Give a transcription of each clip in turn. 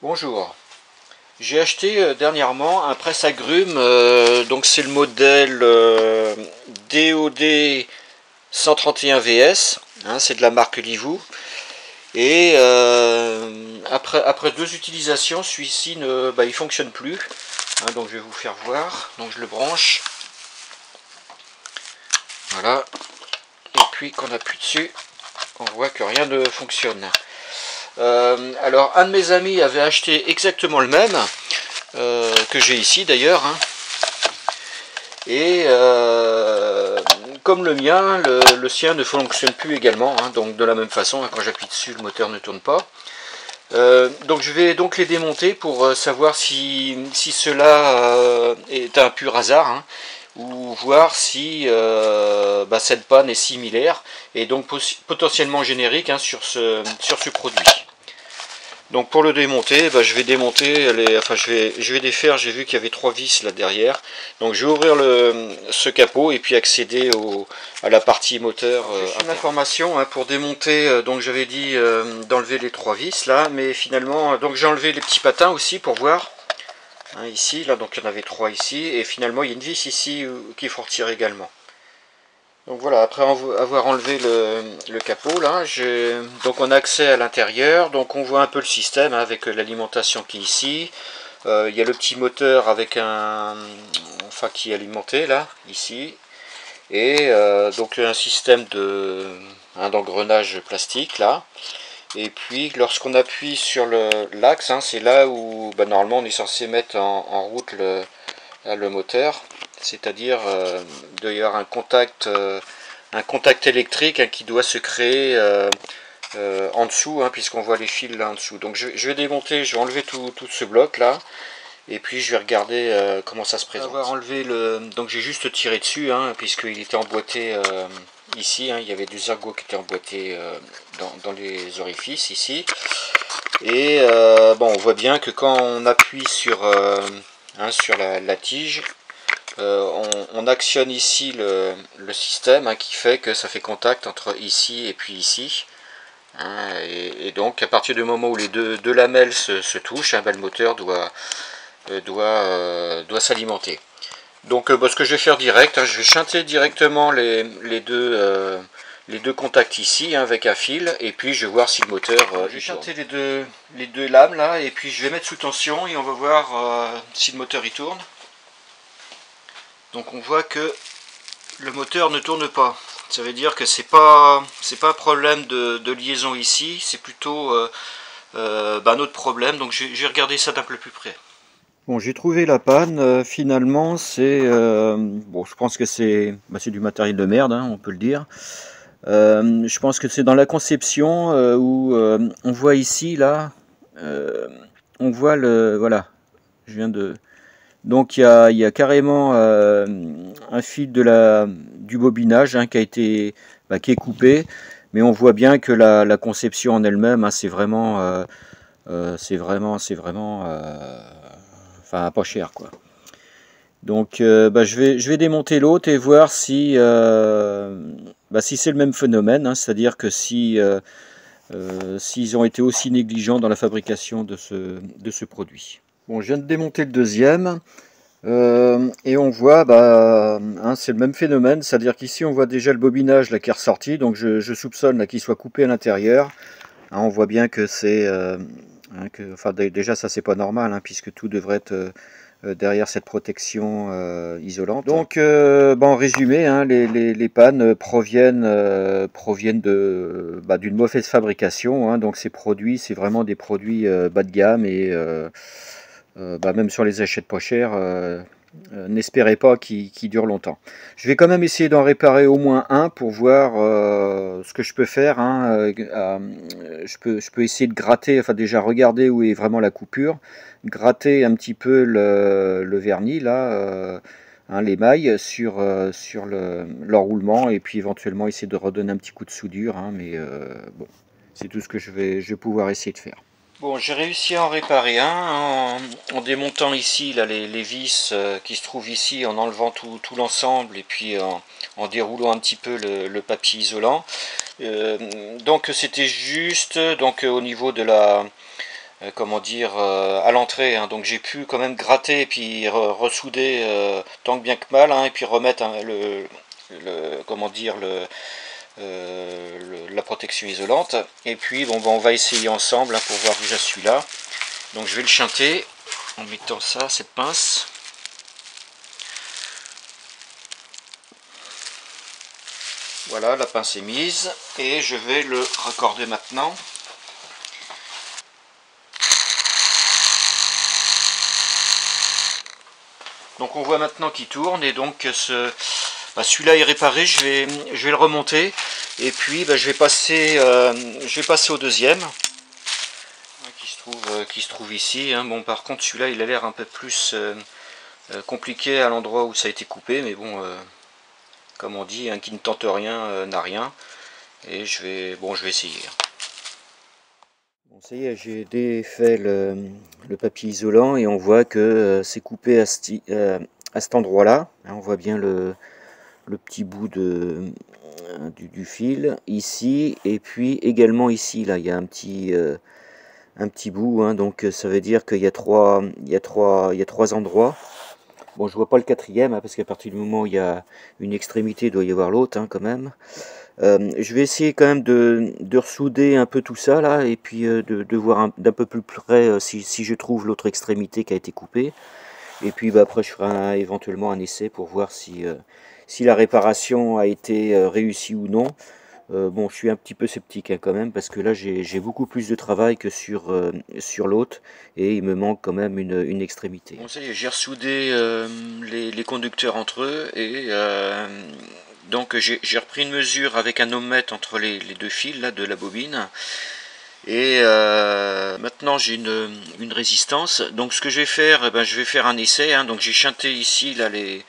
Bonjour, j'ai acheté dernièrement un presse-agrumes, donc c'est le modèle DOD 131 VS, hein, c'est de la marque Livoo. Et après deux utilisations, celui-ci il fonctionne plus, hein, donc je vais vous faire voir. Donc je le branche, voilà, et puis qu'on appuie dessus, on voit que rien ne fonctionne. Alors un de mes amis avait acheté exactement le même, que j'ai ici d'ailleurs, hein. Et comme le mien, le sien ne fonctionne plus également, hein, donc de la même façon, hein, quand j'appuie dessus le moteur ne tourne pas. Donc je vais donc les démonter pour savoir si cela est un pur hasard, hein, ou voir si cette panne est similaire et donc potentiellement générique, hein, sur ce produit. Donc pour le démonter, je vais démonter je vais défaire. J'ai vu qu'il y avait 3 vis là derrière. Donc je vais ouvrir ce capot et puis accéder à la partie moteur. Une information, hein, pour démonter. Donc j'avais dit d'enlever les 3 vis là, mais finalement donc j'ai enlevé les petits patins aussi pour voir. Hein, ici là, donc il y en avait 3 ici et finalement il y a une vis ici qu'il faut retirer également. Donc voilà, après avoir enlevé le capot, là, donc on a accès à l'intérieur, donc on voit un peu le système, hein, avec l'alimentation qui est ici. Il y a le petit moteur avec qui est alimenté là, ici. Et donc un système d'engrenage plastique là. Et puis lorsqu'on appuie sur l'axe, hein, c'est là où normalement on est censé mettre en route le moteur. C'est-à-dire d'ailleurs un contact électrique, hein, qui doit se créer en dessous, hein, puisqu'on voit les fils là en dessous. Donc je vais démonter, je vais enlever tout ce bloc là, et puis je vais regarder comment ça se présente. Donc j'ai juste tiré dessus, hein, puisqu'il était emboîté ici, hein, il y avait des ergots qui étaient emboîtés dans les orifices ici. Et on voit bien que quand on appuie sur la tige, on actionne ici le système, hein, qui fait que ça fait contact entre ici et puis ici, hein, et donc à partir du moment où les deux lamelles se touchent, hein, le moteur doit s'alimenter. Donc ce que je vais faire direct, hein, je vais chanter directement les deux contacts ici, hein, avec un fil, et puis je vais voir si le moteur je vais chanter les deux lames là, et puis je vais mettre sous tension et on va voir si le moteur il tourne. Donc on voit que le moteur ne tourne pas. Ça veut dire que c'est pas un problème de liaison ici, c'est plutôt un autre problème. Donc je vais regarder ça d'un peu plus près. Bon, j'ai trouvé la panne. Finalement, c'est je pense que c'est du matériel de merde, hein, on peut le dire. Je pense que c'est dans la conception où on voit ici là, on voit voilà, je viens de. Donc il y a carrément un fil du bobinage, hein, qui est coupé, mais on voit bien que la conception en elle-même, hein, c'est vraiment pas cher, quoi. Donc je vais démonter l'autre et voir si c'est le même phénomène, hein, c'est-à-dire que s'ils ont été aussi négligents dans la fabrication de ce produit. Bon, je viens de démonter le deuxième, et on voit, hein, c'est le même phénomène, c'est-à-dire qu'ici on voit déjà le bobinage là qui est ressorti, donc je soupçonne qu'il soit coupé à l'intérieur. Hein, on voit bien que c'est, déjà ça c'est pas normal, hein, puisque tout devrait être derrière cette protection isolante. Donc en résumé, hein, les pannes proviennent d'une mauvaise fabrication, hein, donc ces produits, c'est vraiment des produits bas de gamme, et même sur les achètes pas chers, n'espérez pas qu'ils durent longtemps. Je vais quand même essayer d'en réparer au moins un pour voir ce que je peux faire, hein. Je peux essayer de gratter, enfin déjà regarder où est vraiment la coupure, gratter un petit peu le vernis là, hein, l'émail sur l'enroulement, et puis éventuellement essayer de redonner un petit coup de soudure, hein, mais bon, c'est tout ce que je vais pouvoir essayer de faire. Bon, j'ai réussi à en réparer un en démontant ici là, les vis qui se trouvent ici, en enlevant tout l'ensemble, et puis en déroulant un petit peu le papier isolant. Donc c'était juste, donc au niveau de comment dire, à l'entrée, hein. Donc j'ai pu quand même gratter et puis ressouder tant que bien que mal, hein, et puis remettre hein, comment dire, la protection isolante. Et puis bon, on va essayer ensemble hein, pour voir déjà celui-là. Donc je vais le chanter en mettant ça, cette pince. Voilà, la pince est mise et je vais le raccorder maintenant. Donc on voit maintenant qu'il tourne et donc celui-là est réparé, je vais le remonter et puis je vais passer au deuxième qui se trouve ici. Hein. Bon, par contre celui-là il a l'air un peu plus compliqué à l'endroit où ça a été coupé, mais bon, comme on dit, hein, qui ne tente rien n'a rien. Et je vais essayer. Bon, ça y est, j'ai défait le papier isolant et on voit que c'est coupé à cet endroit-là. On voit bien le petit bout du fil ici et puis également ici. Là, il y a un petit bout. Hein, donc ça veut dire qu'il y a trois endroits. Bon, je vois pas le quatrième hein, parce qu'à partir du moment où il y a une extrémité, il doit y avoir l'autre hein, quand même. Je vais essayer quand même de ressouder un peu tout ça là et puis de voir d'un peu plus près si je trouve l'autre extrémité qui a été coupée. Et puis après je ferai éventuellement un essai pour voir si la réparation a été réussie ou non. Bon, je suis un petit peu sceptique hein, quand même parce que là j'ai beaucoup plus de travail que sur l'autre et il me manque quand même une extrémité. Bon, ça y est, j'ai ressoudé les conducteurs entre eux et donc j'ai repris une mesure avec un ohmmètre entre les deux fils là, de la bobine. Et maintenant j'ai une résistance. Donc ce que je vais faire, je vais faire un essai. Hein. Donc j'ai chanté ici là, les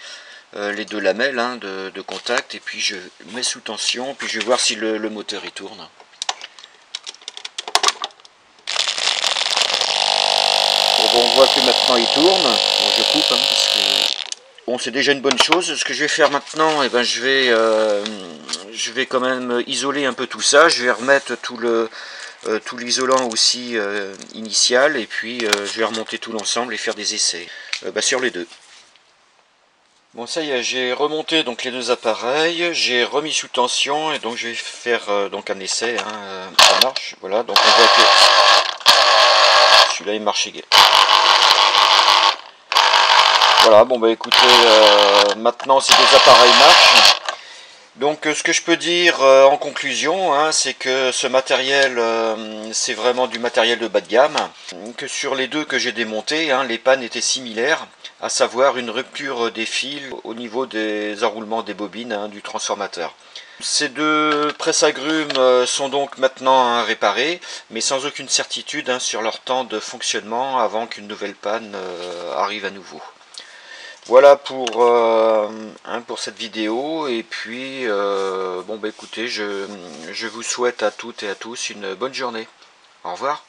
deux lamelles hein, de contact. Et puis je mets sous tension. Puis je vais voir si le moteur il tourne. Bon, on voit que maintenant il tourne. Bon, je coupe hein, parce que bon, c'est déjà une bonne chose. Ce que je vais faire maintenant, je vais quand même isoler un peu tout ça. Je vais remettre tout l'isolant aussi initial et puis je vais remonter tout l'ensemble et faire des essais sur les deux. Bon, ça y est, j'ai remonté donc les deux appareils, j'ai remis sous tension et donc je vais faire donc un essai. Hein, ça marche, voilà. Donc on voit que celui-là il marche égal. Voilà, bon écoutez, maintenant ces deux appareils marchent. Donc ce que je peux dire en conclusion, hein, c'est que ce matériel, c'est vraiment du matériel de bas de gamme. Que sur les deux que j'ai démontés, hein, les pannes étaient similaires, à savoir une rupture des fils au niveau des enroulements des bobines hein, du transformateur. Ces deux presse-agrumes sont donc maintenant réparés, mais sans aucune certitude hein, sur leur temps de fonctionnement avant qu'une nouvelle panne arrive à nouveau. Voilà pour cette vidéo et puis écoutez, je vous souhaite à toutes et à tous une bonne journée. Au revoir.